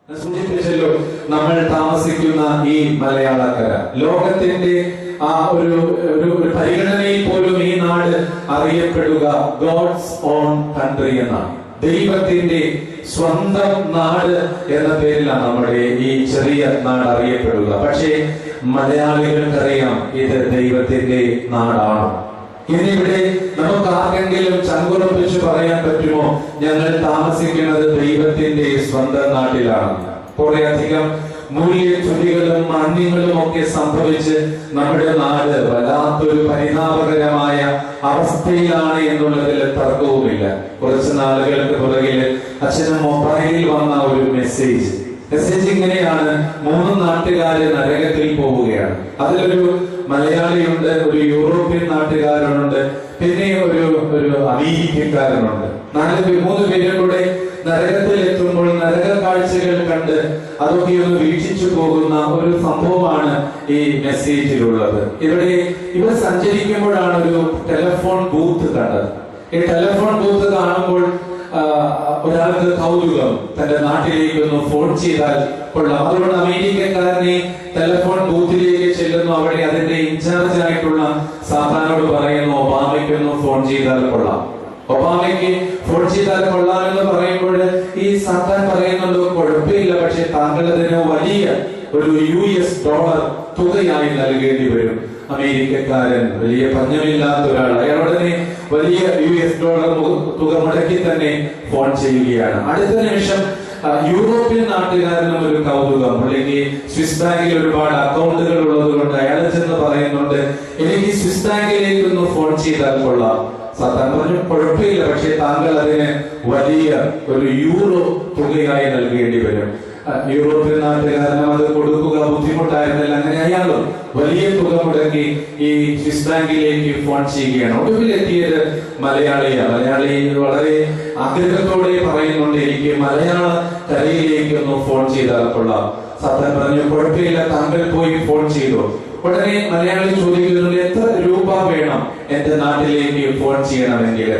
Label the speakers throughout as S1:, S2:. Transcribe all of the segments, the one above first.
S1: സൂചിപ്പിച്ചല്ലോ, നമ്മൾ താമസിക്കുന്ന ഈ മലയാളക്കര ലോകത്തിന്റെ ആ ഒരു പരിഗണനയിൽ പോലും ഈ നാട് അറിയപ്പെടുക ഗോഡ്സ് ഓൺ കൺട്രി എന്നാണ്. ദൈവത്തിന്റെ സ്വന്തം നാട് എന്ന പേരിലാണ് നമ്മുടെ ഈ ചെറിയ നാട് അറിയപ്പെടുക. പക്ഷേ മലയാളികൾക്കറിയാം ഇത് ദൈവത്തിന്റെ നാടാണ്. ഇന്നിവിടെ നമുക്ക് ആർക്കെങ്കിലും ചങ്കുറപ്പിച്ച് പറയാൻ പറ്റുമോ ഞങ്ങൾ താമസിക്കുന്നത് ദൈവത്തിന്റെ സ്വന്തം നാട്ടിലാണ്? കുറെ അധികം മൂല്യച്യുതികളും മാന്യങ്ങളും ഒക്കെ സംഭവിച്ച് നമ്മുടെ നാട് വല്ലാത്തൊരു പരിതാപകരമായ അവസ്ഥയിലാണ് എന്നുള്ളതിൽ തർക്കവുമില്ല. കുറച്ച് നാളുകൾക്ക് പുറകില് അച്ഛന് മൊബൈലിൽ വന്ന ഒരു മെസ്സേജ് ഇങ്ങനെയാണ്: 3 നാട്ടുകാര് നരകത്തിൽ പോവുകയാണ്. അതിലൊരു മലയാളിയുണ്ട്, ഒരു യൂറോപ്യൻ നാട്ടുകാരനുണ്ട്, പിന്നെ ഒരു അമേരിക്കക്കാരനുണ്ട്. 3 പേരും കൂടെ നരകത്തിൽ എത്തുമ്പോൾ നരക കാഴ്ചകൾ കണ്ട് അതൊക്കെ ഒന്ന് വീക്ഷിച്ചു പോകുന്ന ഒരു സംഭവമാണ് ഈ മെസ്സേജിലുള്ളത്. ഇവർ സഞ്ചരിക്കുമ്പോഴാണ് ഒരു ടെലിഫോൺ ബൂത്ത് കണ്ടത്. ഈ ടെലിഫോൺ ബൂത്ത് കാണുമ്പോൾ ഒരാൾക്ക് കൗതുകം, തന്റെ നാട്ടിലേക്ക് ഒന്ന് ഫോൺ ചെയ്താൽ കൊള്ളാം. അതുകൊണ്ട് അമേരിക്കക്കാരനെ ടെലിഫോൺ ബൂത്തിലേക്ക് ചെല്ലുന്നു. അവിടെ അതിന്റെ ഇൻചാർജ് ആയിട്ടുള്ള സാത്താനോട് പറയുന്നു, ഒബാമയ്ക്കൊന്ന് ഫോൺ ചെയ്താൽ കൊള്ളാം, ഒബാമയ്ക്ക് ഫോൺ ചെയ്താൽ കൊള്ളാം എന്ന് പറയുമ്പോൾ ഈ സാത്താൻ പറയുന്നുണ്ടോ, കുഴപ്പമില്ല, പക്ഷെ താങ്കൾ അതിന് വലിയ ഒരു US ഡോളർ തുകയായി നൽകേണ്ടി വരും. അമേരിക്കക്കാരൻ, വലിയ പഞ്ഞമില്ലാത്ത ഒരാൾ, അയാളുടനെ വലിയ US ഡോളർ തുക മുടക്കി തന്നെ ഫോൺ ചെയ്യുകയാണ്. അടുത്ത നിമിഷം യൂറോപ്യൻ നാട്ടുകാരനും ഒരു കൗതുകം, അല്ലെങ്കിൽ സ്വിസ് ബാങ്കിൽ ഒരുപാട് അക്കൗണ്ടുകൾ ഉള്ളത് കൊണ്ട് അയാൾ ചെന്ന് പറയുന്നുണ്ട്, എനിക്ക് സ്വിസ് ബാങ്കിലേക്ക് ഒന്ന് ഫോൺ ചെയ്താൽ കൊള്ളാം. സാത്താൻ പറഞ്ഞു, കുഴപ്പമില്ല, പക്ഷെ താങ്കൾ അതിന് വലിയ ഒരു യൂറോ തുകയായി നൽകേണ്ടി വരും. യൂറോപ്യൻ നാട്ടുകാരനും അത് കൊടുക്കുക ബുദ്ധിമുട്ടായിരുന്നില്ല. അങ്ങനെ അയാൾ വലിയ തുക മുടക്കി ഈ സ്വിസ് ബാങ്കിലേക്ക് ഫോൺ ചെയ്യുകയാണ്. ഒടുവിലെത്തിയത് മലയാളിയാണ്. മലയാളി വളരെ ആഗ്രഹത്തോടെ പറയുന്നുണ്ട്, എനിക്ക് മലയാള കരയിലേക്ക് ഒന്ന് ഫോൺ ചെയ്താൽ കൊള്ളാം. സാത്താൻ പറഞ്ഞു, കുഴപ്പമില്ല, താങ്കൾ പോയി ഫോൺ ചെയ്തു. ഉടനെ മലയാളി ചോദിക്കുന്നുണ്ട്, എത്ര രൂപ വേണം എന്റെ നാട്ടിലേക്ക് ഫോൺ ചെയ്യണമെങ്കിൽ?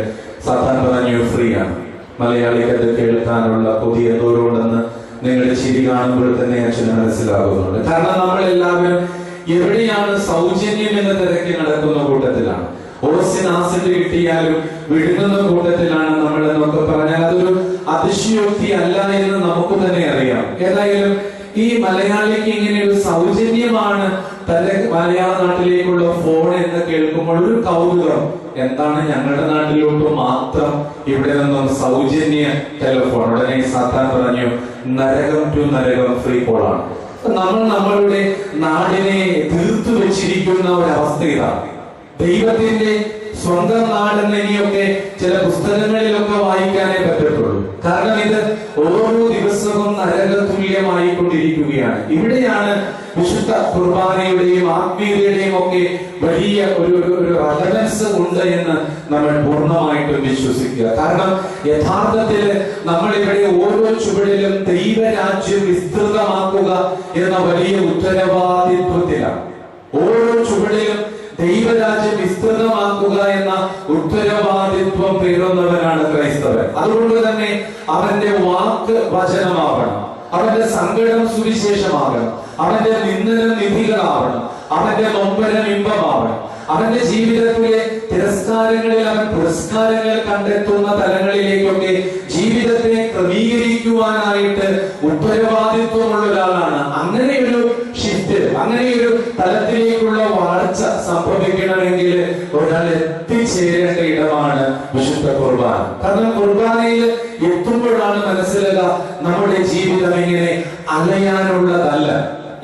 S1: സാത്താൻ പറഞ്ഞു, ഫ്രീ ആണ്. മലയാളിക്ക് അത് കേൾക്കാനുള്ള പുതിയ എന്തോരുണ്ടെന്ന് നിങ്ങളുടെ ചിരി കാണുമ്പോൾ തന്നെ അച്ഛന് മനസ്സിലാകുന്നുണ്ട്. കാരണം നമ്മളെല്ലാവരും എവിടെയാണ് സൗജന്യം എന്ന തിരക്കി നടക്കുന്ന കൂട്ടത്തിലാണ്. ഓസിന് ആസിഡ് കിട്ടിയാലും വിഴുങ്ങുന്ന കൂട്ടത്തിലാണ് നമ്മൾ എന്നൊക്കെ പറഞ്ഞാൽ അതൊരു അതിശയോക്തി അല്ല എന്ന് നമുക്ക് തന്നെ അറിയാം. ഏതായാലും ഈ മലയാളിക്ക് ഇങ്ങനെ ഒരു സൗജന്യമാണ് തന്റെ മലയാള നാട്ടിലേക്കുള്ള ഫോൺ എന്ന് കേൾക്കുമ്പോൾ ഒരു കൗതുകം, എന്താണ് ഞങ്ങളുടെ നാട്ടിലോട്ട് മാത്രം ഇവിടെ നിന്നും സൗജന്യ ടെലിഫോൺ? ഉടനെ സാത്താൻ പറഞ്ഞു, നരകം ടു നരകം ഫ്രീ കോളാണ്. നമ്മൾ നമ്മളുടെ നാടിനെ തീർത്തു വെച്ചിരിക്കുന്ന ഒരവസ്ഥ ഇതാണ്. ദൈവത്തിന്റെ സ്വന്തം നാടെന്ന് ഇനിയൊക്കെ ചില പുസ്തകങ്ങളിലൊക്കെ വായിക്കാനേ പറ്റത്തുള്ളൂ. കാരണം ഇത് ഓരോ ദിവസവും നരകതുല്യമായി കൊണ്ടിരിക്കുകയാണ്. ഇവിടെയാണ് വിശുദ്ധ കുർബാനയുടെയും ആത്മീയതയുടെയും ഒക്കെ വലിയ ഒരു റെലവൻസ് ഉണ്ട് എന്ന് നമ്മൾ പൂർണ്ണമായിട്ടും വിശ്വസിക്കുക. കാരണം യഥാർത്ഥത്തിൽ നമ്മൾ ഇവിടെ ഓരോ ചുവടിലും ദൈവരാജ്യം വിസ്തൃതമാക്കുക എന്ന വലിയ ഉത്തരവാദിത്വത്തിലാണ്. ഓരോ ചുവടിലും ദൈവരാജ്യം വിസ്തൃതമാക്കുക എന്ന ഉത്തരവാദിത്വം പേറുന്നവനാണ് ക്രൈസ്തവൻ. അതുകൊണ്ട് തന്നെ അവന്റെ വാക്ക് വചനമാവണം, അവന്റെ സങ്കടം സുവിശേഷമാകണം, അവന്റെ നിന്ദനം നിധികളാവണം, അവന്റെ നൊമ്പരം ഇമ്പമാവണം. അവന്റെ ജീവിതത്തിലെ തിരസ്കാരങ്ങളിൽ അവൻ പുരസ്കാരങ്ങൾ കണ്ടെത്തുന്ന തലങ്ങളിലേക്കൊക്കെ ജീവിതത്തെ ക്രമീകരിക്കുവാനായിട്ട് ഉത്തരവാദിത്വമുള്ള ഒരാളാണ്. അങ്ങനെയൊരു ഷിഫ്റ്റ്, അങ്ങനെയൊരു തലത്തിലേക്കുള്ള വളർച്ച സംഭവിക്കണമെങ്കിൽ ഒരാൾ എത്തിച്ചേരേണ്ട ഇടമാണ് വിശുദ്ധ കുർബാന. കാരണം കുർബാനയിൽ എത്തുമ്പോഴാണ് മനസ്സിലാക്കുക നമ്മുടെ ജീവിതം ഇങ്ങനെ അലയാനുള്ളതല്ല,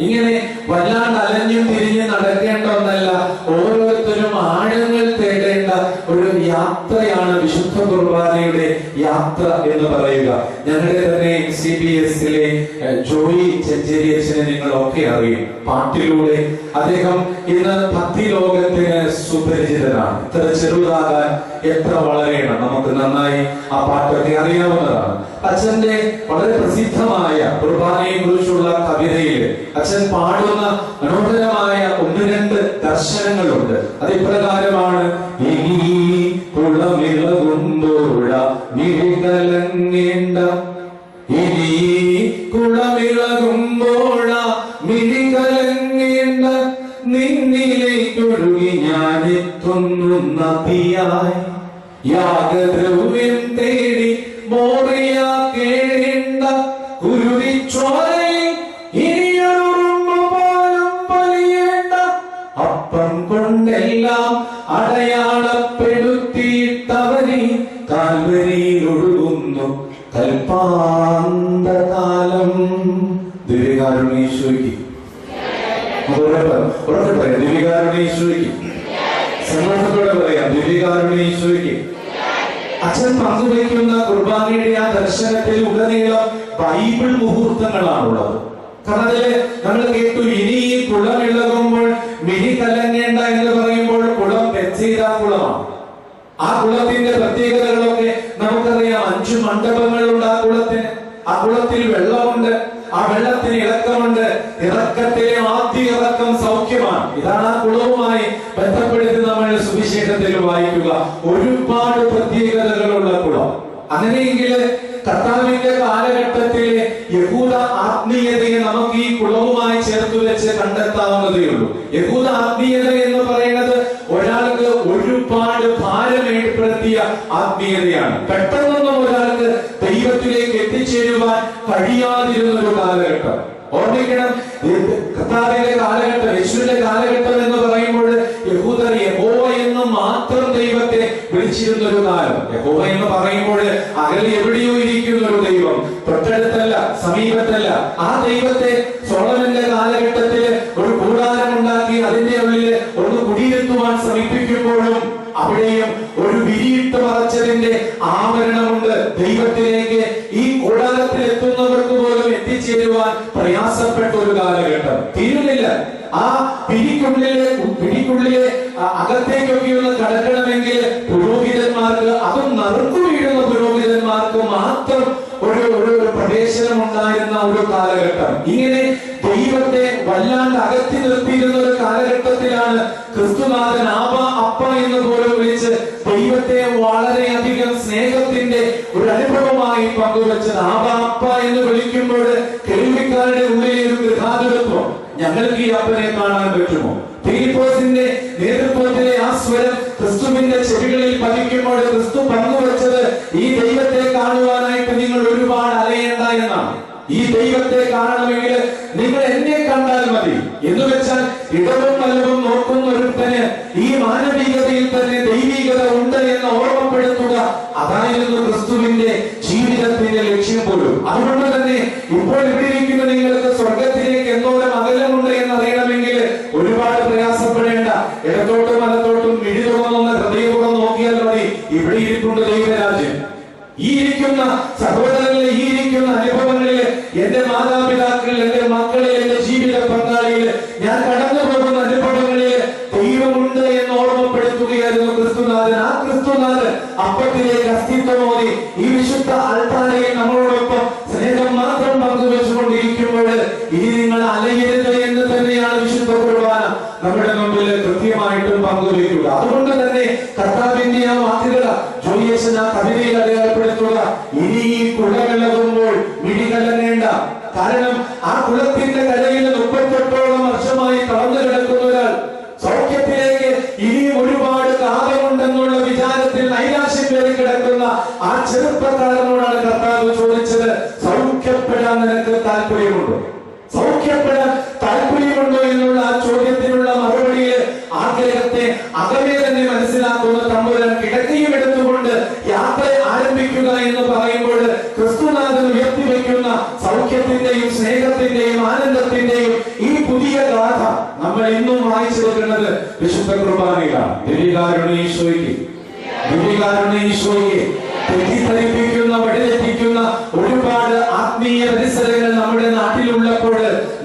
S1: ഇങ്ങനെ വല്ലാണ്ട് അലഞ്ഞും തിരിഞ്ഞ് നടക്കേണ്ട ഒന്നല്ല. ഓരോരുത്തരും ആഴങ്ങൾ തേടേണ്ട ഒരു യാത്രയാണ് വിശുദ്ധ കുർബാനയുടെ യാത്ര എന്ന് പറയുക. ഞങ്ങളുടെ തന്നെ CBSലെ ജോയി ചെഞ്ചേരി അച്ഛനെ നിങ്ങളൊക്കെ അറിയും. പാട്ടിലൂടെ അദ്ദേഹം ഇന്ന് ഭക്തി ലോകത്തിന് സുപരിചിതനാണ്. ഇത്ര ചെറുതാകാൻ എത്ര വളരണം, നമുക്ക് നന്നായി ആ പാട്ടൊക്കെ അറിയാവുന്നതാണ്. അച്ഛന്റെ വളരെ പ്രസിദ്ധമായ കുർബാനയെ കുറിച്ചുള്ള കവിതയിൽ അച്ഛൻ പാടുന്ന മനോഹരമായ 1-2 ദർശനങ്ങളുണ്ട്. അത് ഇപ്രകാരമാണ്: കുളമിളകുമ്പോഴ മിഴികലങ്ങേണ്ട, ഇനി കുള കുളമിളകുമ്പോഴാ മിഴി കലങ്ങേണ്ട നിന്നിലേക്കൊഴുകി ഞാൻ എത്തുന്നു നദിയായി. യാഗദ്രവ്യം തേടി മോറിയ കേഴേണ്ട കുരുതിച്ചോരയിൽ ഇനിയൊരുമ്പ് പോലും പൊലിയേണ്ട. അപ്പം കൊണ്ടെല്ലാം അടയാളപ്പെടുത്തിയിട്ടവനെ കാൽവരിയിൽ ഒഴുകുന്നു കൽപ്പാന്തകാലം. ദിവ്യകാരുണ്യേശ്വരിക്ക് ഉറക്കെ പറയാം, ദിവ്യകാരുണ്യേശ്വരിക്ക്. സന്തോഷത്തോടെ പറയാം, ദിവ്യകാരുണ്യേശ്വരിക്ക്. അച്ഛൻ പങ്കുവയ്ക്കുന്ന കുർബാനയുടെ ആ ദർശനത്തിൽ ഉടനീളം ബൈബിൾ മുഹൂർത്തങ്ങളാണുള്ളത്. കാരണം അതില് നമ്മൾ കേട്ടു, ഇനി ഈ കുളം ഇളകുമ്പോൾ മിഴി കലങ്ങേണ്ട എന്ന് പറയുമ്പോൾ കുളം ബെത്സീദാ കുളമാണ്. ആ കുളത്തിന്റെ പ്രത്യേകതകളൊക്കെ നമുക്കറിയാം. 5 മണ്ഡപങ്ങളുണ്ട് ആ കുളത്തിന്. ആ കുളത്തിൽ വെള്ളമുണ്ട്, ആ വെള്ളത്തിന് ഇറക്കമുണ്ട്. ഇറക്കത്തിലെ ആദ്യ ഇറക്കം സൗഖ്യമാണ്. ഇതാണ് ആ കുളവുമായി ബന്ധപ്പെടുത്തി നമ്മൾ സുവിശേഷത്തിൽ വായിക്കുക. ഒരുപാട് പ്രത്യേകതകളുള്ള കുളം. അങ്ങനെയെങ്കിൽ കർത്താവിന്റെ കാലഘട്ടത്തിലെ യഹൂദ ആത്മീയതയെ നമുക്ക് ഈ കുളവുമായി ചേർത്ത് വെച്ച് കണ്ടെത്താവുന്നതേ ഉള്ളൂ. യഹൂദ ആത്മീയത എന്ന് പറയുന്നത് ഒരാൾക്ക് ഒരുപാട് ഭാരം ഏർപ്പെടുത്തിയ ആത്മീയതയാണ്. പെട്ടെന്നൊന്നും ഒരാൾക്ക് ദൈവത്തിലേക്ക് എത്തിച്ചേരുവാൻ കഴിയാതിരുന്ന ഒരു കാലഘട്ടം. ഓർമ്മിക്കണം, കർത്താവിന്റെ കാലഘട്ടം, യേശുവിന്റെ കാലഘട്ടം എന്ന് പറയുമ്പോൾ യഹൂദർ യഹോവ എന്ന് മാത്രം ദൈവത്തെ വിളിച്ചിരുന്ന ഒരു കാലം. യഹോവ എന്ന് പറയുമ്പോൾ അകലെ എവിടെയോ ഇരിക്കുന്ന ഒരു ദൈവം, തൊട്ടടുത്തല്ല, സമീപത്തല്ല. ആ ദൈവത്തെ സോളമന്റെ കാലഘട്ടത്തിൽ ഒരു കൂടാരം ഉണ്ടാക്കി അതിന്റെ ഉള്ളിൽ ഒന്ന് കുടിയിരുത്തുവാൻ ശ്രമിപ്പിക്കുമ്പോഴും അവിടെയും ഒരു വിരിയിട്ട് മറച്ചതിന്റെ ആവരണമുണ്ട്. ദൈവത്തിലേക്ക് ഈ കൂടാരത്തിൽ എത്തുന്നവർക്ക് പോലും എത്തിച്ചേരുവാൻ പ്രയാസപ്പെട്ട ഒരു കാലഘട്ടം. തീരുന്നില്ല. ആ പിടിക്കുള്ളിലെ അകത്തേക്കൊക്കെ ഒന്ന് കടക്കണമെങ്കിൽ പുരോഹിതന്മാർക്ക്, അതും നറുക്കു വീഴുന്ന പുരോഹിതന്മാർക്ക് മാത്രം ഒരു പ്രവേശനം ഉണ്ടായിരുന്ന ഒരു കാലഘട്ടം. ഇങ്ങനെ ദൈവത്തെ വല്ലാണ്ട് അകറ്റി നിർത്തിയിരുന്ന ഒരു കാലഘട്ടത്തിലാണ് ക്രിസ്തുനാഥൻ ആബ അപ്പ എന്ന് പോലും വിളിച്ച് ദൈവത്തെ വളരെയധികം സ്നേഹത്തിന്റെ ഒരു അനുഭവമായി പങ്കുവച്ചത്. ആബ അപ്പ എന്ന് വിളിക്കുമ്പോൾ കേൾവിക്കാരുടെ ഉള്ളിലെ ഒരു ഗൃഹാതുരത്വം, ഞങ്ങൾക്ക് ഈ അപ്പനെ കാണാൻ പറ്റുമോ? ഫിലിപ്പോസിന്റെ നേതൃത്വത്തിലെ ആ സ്വരം ക്രിസ്തുവിന്റെ ചെവികളിൽ പതിക്കുമ്പോൾ ക്രിസ്തു പങ്കുവച്ചത്, ഈ ദൈവത്തെ കാണുവാനായിട്ട് നിങ്ങൾ ഒരുപാട് അലയേണ്ട എന്നാണ്. ഈ ദൈവത്തെ കാണണമെങ്കിൽ നിങ്ങൾ എന്നെ കണ്ടാൽ മതി എന്ന് വെച്ചാൽ ഇടവും വലവും നോക്കുന്ന ഒരുത്തന് ഈ മാനവികതയിൽ തന്നെ ദൈവികത ഉണ്ട് എന്ന് ഓർമ്മപ്പെടുത്തുക, അതായിരുന്നു ക്രിസ്തുവിന്റെ ജീവിതത്തിന്റെ ലക്ഷ്യം പോലും. അതുകൊണ്ട് തന്നെ ഇപ്പോൾ ഇവിടെ ഇരിക്കുന്ന നിങ്ങൾക്ക് സ്വർഗത്തിലേക്ക് എന്തോരം അകലമുണ്ട് എന്ന് അറിയണമെങ്കിൽ ഒരുപാട് പ്രയാസപ്പെടേണ്ട. ഇടത്തോട്ടും വലത്തോട്ടും മിഴി തുറന്നൊന്ന് ഹൃദയപൂർവ്വം നോക്കിയാൽ മതി, ഇവിടെ ഇരിപ്പുണ്ട് ദൈവരാജ്യം. ഈ ഇരിക്കുന്ന സഹോദരങ്ങളിലെ, ഈ ഇരിക്കുന്ന അനുഭവങ്ങളില്, എന്റെ മാതാപിതാക്കളിൽ, എന്റെ മക്കളിൽ, എന്റെ ജീവിത പങ്കാളിയിൽ ഞാൻ കടന്നു പോകുന്ന അനുഭവങ്ങളില് ദൈവമുണ്ട് എന്ന് ഓർമ്മപ്പെടുത്തുകയായിരുന്നു ക്രിസ്തുനാഥൻ. ആ ക്രിസ്തുനാഥൻ അപ്പത്തിലേക്ക് അസ്തിത്വമോദി ഈ വിശുദ്ധ അൾത്താരയിൽ നമ്മളോടൊപ്പം സ്നേഹം മാത്രം പങ്കുവെച്ചുകൊണ്ടിരിക്കുമ്പോൾ ഇനി നിങ്ങൾ അലയരുത് എന്ന് തന്നെയാണ് വിശുദ്ധ കുർബാന നമ്മുടെ മുമ്പിൽ കൃത്യമായിട്ടും പങ്കുവയ്ക്കുക. അതുകൊണ്ട് തന്നെ കർത്താവിന്റെ ആ വാക്കുകൾ ജോയേശൻ ആ കവിതയിൽ അടയാളപ്പെടുത്തുക, ഇനി ഈ കുളമിളകുമ്പോൾ മിഴി കലങ്ങേണ്ട. കാരണം ആ കുളത്തിന്റെ കരയിൽ 38ഓളം വർഷമായി കടന്നു കിടക്കുന്ന ഒരാൾ സൗഖ്യത്തിലേക്ക് ഇനിയും ഒരുപാട് കാലമുണ്ടെന്നുള്ള വിചാരത്തിൽ നൈരാശ്യം കയറി കിടക്കുന്ന ആ ചെറുപ്പക്കാരനോടാണ് കർത്താവ് ചോദിച്ചത്, സൗഖ്യപ്പെടാൻ നിനക്ക് താല്പര്യമുണ്ടോ? സൗഖ്യപ്പെടാൻ താല്പര്യമുണ്ടോ എന്നുള്ള ആ ചോദ്യത്തിനുള്ള മറുപടിയിൽ ആഗ്രഹത്തെ അകമേ തന്നെ മനസ്സിലാക്കുന്ന തമ്പുരാൻ കിടക്കയും എടുത്തുകൊണ്ട് യാത്ര ആരംഭിക്കുക എന്ന് പറയുമ്പോൾ ക്രിസ്തുനാഥൻ ഉയർത്തിവെക്കുന്ന സൗഖ്യത്തിന്റെയും സ്നേഹത്തിന്റെയും ആനന്ദത്തിന്റെയും ഈ പുതിയ ഗാഥ നമ്മൾ ഇന്നും വായിച്ചെടുക്കുന്നത് വിശുദ്ധ കുർബാനയിലാണ്. ദിവ്യകാരുണ്യേശ്വരിക്ക്, ദിവ്യകാരുണ്യേശ്വരിക്ക്. തെറ്റിദ്ധരിപ്പിക്കുന്ന, വഴിതെറ്റിക്കുന്ന ഒരുപാട് ആത്മീയ പരിസരങ്ങൾ നമ്മുടെ നാട്ടിലുള്ളപ്പോൾ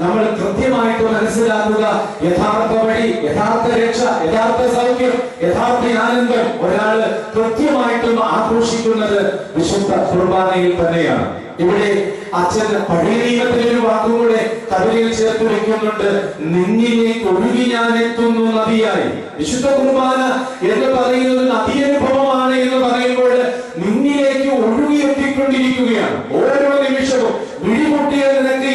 S1: നമ്മൾ കൃത്യമായിട്ട് മനസ്സിലാക്കുക, യഥാർത്ഥ വഴി, യഥാർത്ഥ രക്ഷ, യഥാർത്ഥ സൗഖ്യം, യഥാർത്ഥ ആനന്ദം ഒരാള് കൃത്യമായിട്ടും ആഘോഷിക്കുന്നത് വിശുദ്ധ കുർബാനയിൽ തന്നെയാണ്. ഇവിടെ അച്ഛൻ പഴയ നിയമത്തിലൊരു വാക്കും കൂടെ കവിതയിൽ ചേർത്ത് വെക്കുന്നുണ്ട്, നിന്നിലേക്ക് ഒഴുകി ഞാൻ എത്തുന്നു നദിയായി. വിശുദ്ധ കുർബാന എന്ന് പറയുന്നത് നദിയനുഭവമാണ് എന്ന് പറയുമ്പോൾ നിന്നിലേക്ക് ഒഴുകി എത്തിക്കൊണ്ടിരിക്കുകയാണ്. ഓരോ നിമിഷവും വിഴിമുട്ടിയ നിനക്ക്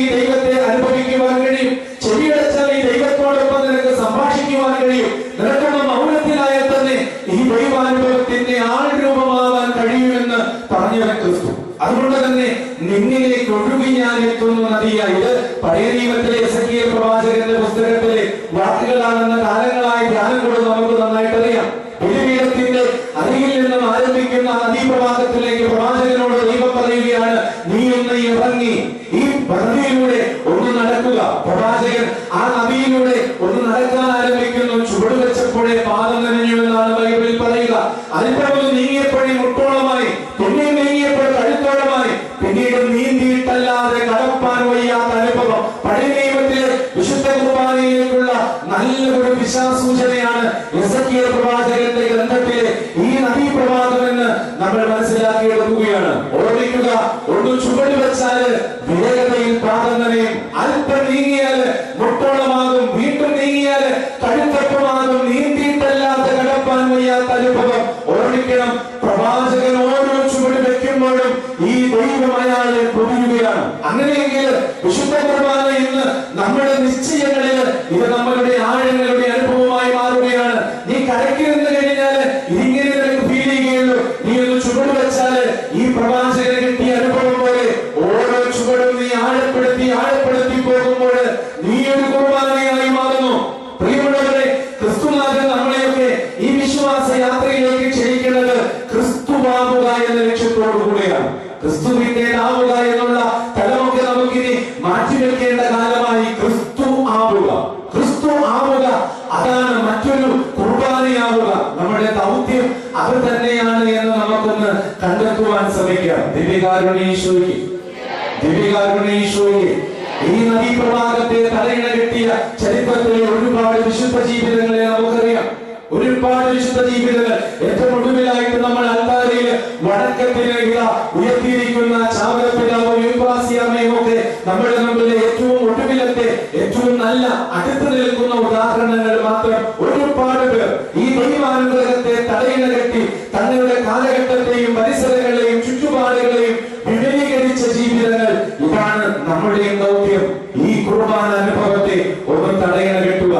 S1: എത്തുന്ന നദിയായി. ഇത് പഴയ നിയമത്തിലെ എസെക്കിയേൽ പ്രവാചകന്റെ പുസ്തകത്തിലെ വാക്കുകളാണെന്ന കാലങ്ങളായി ധ്യാനം കൊണ്ട് നമുക്ക് നന്നായിട്ട് അറിയാം. ബലിപീഠത്തിന്റെ അരികിൽ നിന്നും ആരംഭിക്കുന്ന നദീപ്രവാഹത്തിലേക്ക് പ്രവാചകനോട് ദൈവം പറയുകയാണ്, നീ ഒന്ന് ഇറങ്ങി ഈ നദിയിലൂടെ ഒന്ന് നടക്കുക. പ്രവാചകൻ ആ നദിയിലൂടെ ഒന്ന് നടക്കാൻ ആരംഭിക്കുന്നു. ചുവട് വെച്ചപ്പോഴേ പാദം നനഞ്ഞു എന്നാണ് ബൈബിളിൽ പറയുക. അല്പമൊന്ന് നീങ്ങിയപ്പോഴേ മുട്ടോളമായി, പിന്നെ നീങ്ങിയപ്പോൾ കഴുത്തോളമായി, പിന്നീട് നീന്തിയിട്ടല്ലാതെ കടപ്പാൻ വയ്യാത്ത അനുഭവം. പഴയ നിയമത്തിലെ വിശുദ്ധ കുർബാനയിലേക്കുള്ള നല്ലൊരു ദിശാസൂചനയാണ് എസെക്കിയേൽ പ്രവാചകന്റെ ഗ്രന്ഥത്തിലെ ഈ നദീപ്രവാഹം എന്ന് നമ്മൾ മനസ്സിലാക്കിയെടുക്കുകയാണ്. ഓർമ്മിക്കുക, ഒന്ന് ചുവട് വെച്ചാല് വേഗതയിൽ പാദം നനയും, അല്പം നീങ്ങിയാല് മുട്ടോളമാകും, വീണ്ടും നീങ്ങിയാല് കഴുത്തപ്പമാകും, നീന്തിയിട്ടല്ലാതെ കടപ്പാൻ വയ്യാത്ത അനുഭവം. ഓർമ്മിക്കണം, പ്രവാചകൻ ഓരോ ചുവട് വെക്കുമ്പോഴും ഈ ദൈവം അയാളെ പൊതിയുകയാണ്. അങ്ങനെയെങ്കിൽ വിശുദ്ധ കുർബാന ഇന്ന് നമ്മുടെ നിശ്ചയങ്ങളിൽ ഇത് നമ്മളുടെ ആഴങ്ങളുടെ അനുഭവമായി മാറുകയാണ്. നീ കരയ്ക്ക് നിന്ന് കഴിഞ്ഞാല് ഇതിങ്ങനെ നിനക്ക് ഫീൽ ചെയ്യുകയുള്ളൂ. നീ ഒന്ന് ചുവട് വെച്ചാല് ഈ പ്രവാചകന് കിട്ടിയ അനുഭവം പോലെ ഓരോ ചുവടും നീ ആഴപ്പെടുത്തി പോകുമ്പോൾ നീ ഒരു കുർബാനയായി മാറുന്നു. പ്രിയമുള്ളവരെ, ക്രിസ്തുനാഥൻ നമ്മളെയൊക്കെ ഈ വിശ്വാസ യാത്രയിലേക്ക് ക്ഷണിക്കുന്നത് ക്രിസ്തുവാകുക എന്ന ലക്ഷ്യത്തോടു കൂടെയാണ്. ക്രിസ്തുവിന്റെ ആവുക എന്നുള്ള തലമൊക്കെ നമുക്കിനി മാറ്റിവെക്കേണ്ട കാലമായി. ക്രിസ്തു ആവുക, ക്രിസ്തു ആവുക, അതാണ് മറ്റൊരു കുർബാനയാവുക. നമ്മുടെ ദൗത്യം അത് തന്നെയാണ് എന്ന് നമുക്കൊന്ന് കണ്ടെത്തുവാൻ ശ്രമിക്കാം. ദിവ്യകാരുണ്യേശ്വരിക്ക് ഈ നദീപ്രവാഹത്തെ തലയിണ കെട്ടിയ ചരിത്രത്തിലെ ഒരുപാട് വിശുദ്ധ ജീവിതങ്ങളെ നമുക്കറിയാം. ഒരുപാട് വിശുദ്ധ ജീവിതങ്ങൾ. ഏറ്റവും ഒടുവിലായിട്ട് നമ്മൾ അൽത്താരയിൽ വണക്കത്തിന് ഉയർത്തിയിരിക്കുന്ന ചാവറപ്പിതാവും യൂപ്രാസിയാമയും ഒക്കെ നമ്മുടെ മുമ്പിലെ ഏറ്റവും ഒടുവിലത്തെ ഏറ്റവും നല്ല അടുത്ത് നിൽക്കുന്ന ഉദാഹരണങ്ങൾ മാത്രം. ഒരുപാട് പേർ ഈ ദൈവാനുഗ്രഹത്തെ തലയിണ കെട്ടി തങ്ങളുടെ കാലഘട്ടത്തെയും പരിസരങ്ങളെയും ചുറ്റുപാടുകളെയും വിപുലീകരിച്ച ജീവിതങ്ങൾ. ഇതാണ് നമ്മുടെയും ദൗത്യം. ഈ കുർബാന അനുഭവത്തെ ഒന്ന് തടയണ കെട്ടുക,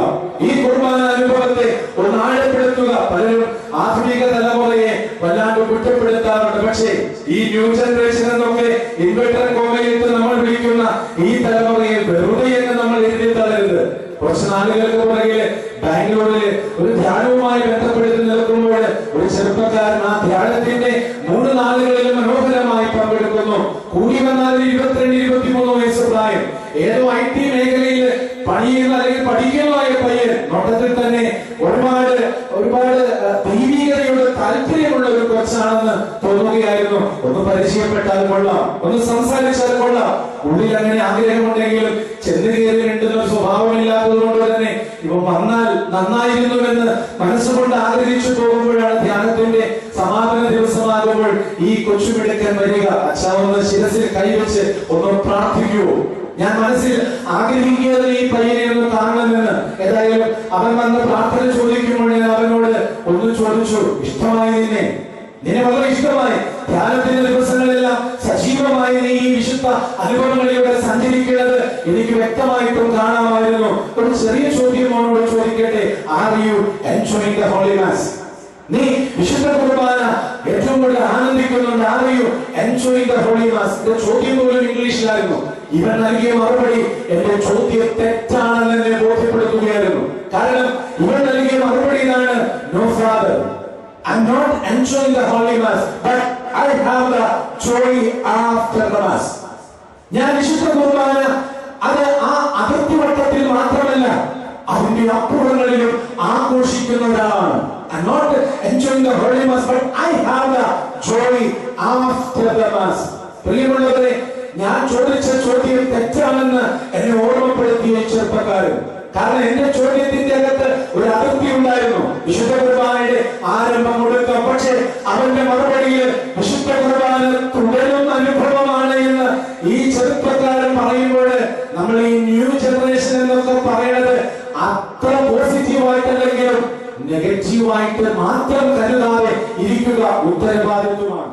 S1: ഈ കുർബാന അനുഭവത്തെ ഒന്ന് ആഴപ്പെടുത്തുക. പലരും ആധുനിക തലമുറയെ വല്ലാണ്ട് കുറ്റപ്പെടുത്താറുണ്ട്. പക്ഷേ ഈ ന്യൂ ജനറേഷൻ എന്നൊക്കെ ഇൻവെർട്ടർ കോമയിട്ട് നമ്മൾ വിളിക്കുന്ന ഈ തലമുറയെ വെറുതെ എന്ന് നമ്മൾ എഴുതി തളരുത്. കുറച്ച് നാളുകൾക്ക് പുറകെ ബാംഗ്ലൂരിൽ ഒരു ധ്യാനവുമായി ബന്ധപ്പെടുത്തി നിൽക്കുമ്പോൾ ഒരു ചെറുപ്പക്കാരൻ ആ ധ്യാനത്തിന്റെ 3 നാളുകളിൽ മനോഹരമായി പങ്കെടുക്കുന്നു. കൂടി വന്നാൽ 22-23 വയസ്സ് പ്രായം. ഏതോ IT മേഖലയിൽ പണിയുന്ന അല്ലെങ്കിൽ പഠിക്കുന്നതായ പയ്യൻ. നോട്ടത്തിൽ തന്നെ ഒരുപാട് ദൈവികതയുടെ താല്പര്യമുള്ള ഒരു കൊച്ചാണെന്ന് തോന്നുകയായിരുന്നു. ഒന്ന് പരിചയപ്പെട്ടാൽ കൊള്ളാം, ഒന്ന് സംസാരിച്ചാൽ കൊള്ളാം. ഉള്ളിൽ അങ്ങനെ ആഗ്രഹമുണ്ടെങ്കിലും ചെന്ന് കയറി വേണ്ടുന്ന സ്വഭാവമില്ലാത്തത് കൊണ്ട് തന്നെ ഇവ വന്നാൽ നന്നായിരുന്നുവെന്ന് മനസ്സുകൊണ്ട് ആഗ്രഹിച്ചു പോകുമ്പോഴാണ് ധ്യാനത്തിന്റെ സമാപന ദിവസമാകുമ്പോൾ ഈ കൊച്ചുമിടുക്കൻ വരിക. അച്ഛാ, ഒന്ന് ശിരസിൽ കൈവച്ച് ഒന്ന് പ്രാർത്ഥിക്കുവോ? ഞാൻ മനസ്സിൽ ആഗ്രഹിക്കുന്നത് ഈ പയ്യനെ ഒന്ന് കാണണമെന്ന്. ഏതായാലും അവൻ വന്ന് പ്രാർത്ഥന ചോദിക്കുമ്പോൾ ഞാൻ അവനോട് ഒന്ന് ചോദിച്ചു, ഇഷ്ടമായി നിന്നെ വളരെ ഇഷ്ടമായി. ധ്യാനത്തിന്റെ ദിവസങ്ങളെല്ലാം സജീവമായി നീ ഈ വിശുദ്ധ അനുഭവങ്ങളിലൂടെ സഞ്ചരിക്കുന്നത് എനിക്ക് വ്യക്തമായിട്ടും കാണാമായിരുന്നു. ഒരു ചെറിയ ചോദ്യം അവനോട് ചോദിക്കട്ടെ, are you enjoying the holy mass? നീ വിശുദ്ധ കുർബാന ഏറ്റവും കൂടുതൽ ആനന്ദിക്കുന്നുണ്ട്? Are you enjoying the holy mass? എന്റെ ചോദ്യം പോലും ഇംഗ്ലീഷിലായിരുന്നു. ഇവൻ നൽകിയ മറുപടി എന്റെ ചോദ്യം തെറ്റാണെന്ന് എന്നെ ബോധ്യപ്പെടുത്തുകയായിരുന്നു. കാരണം ഇവൻ നൽകിയ മറുപടി ഇതാണ്, no father, I'm not enjoying the holy mass, but I have the joy after the mass. ഞാൻ വിശുദ്ധ കുർബാന അത് ആ അതിർത്തിവട്ടത്തിൽ മാത്രമല്ല, അതിന്റെ അപ്പുറങ്ങളിലും ആഘോഷിക്കുന്ന ഒരാളാണ്. I'm not enjoying the holy mass, but I have the joy after the mass. പ്രിയമുള്ളവരെ, ഞാൻ ചോദിച്ച ചോദ്യം തെറ്റാണെന്ന് എന്നെ ഓർമ്മപ്പെടുത്തിയ ചെറുപ്പക്കാരൻ. കാരണം എന്റെ ചോദ്യത്തിന്റെ അകത്ത് ഒരു അതിർത്തി ഉണ്ടായിരുന്നു. വിശുദ്ധ കുർബാനയുടെ ആരംഭം ഒടുക്കം. പക്ഷെ അവന്റെ മറുപടിയിൽ വിശുദ്ധ കുർബാന തുടരുന്ന അനുഭവമാണ് എന്ന് ഈ ചെറുപ്പക്കാരൻ പറയുമ്പോൾ നമ്മൾ ഈ ന്യൂ ജനറേഷൻ എന്നൊക്കെ പറയുന്നത് അത്ര പോസിറ്റീവായിട്ടല്ലെങ്കിലും നെഗറ്റീവായിട്ട് മാത്രം കരുതാതെ ഇരിക്കുക ഉത്തരവാദിത്വമാണ്.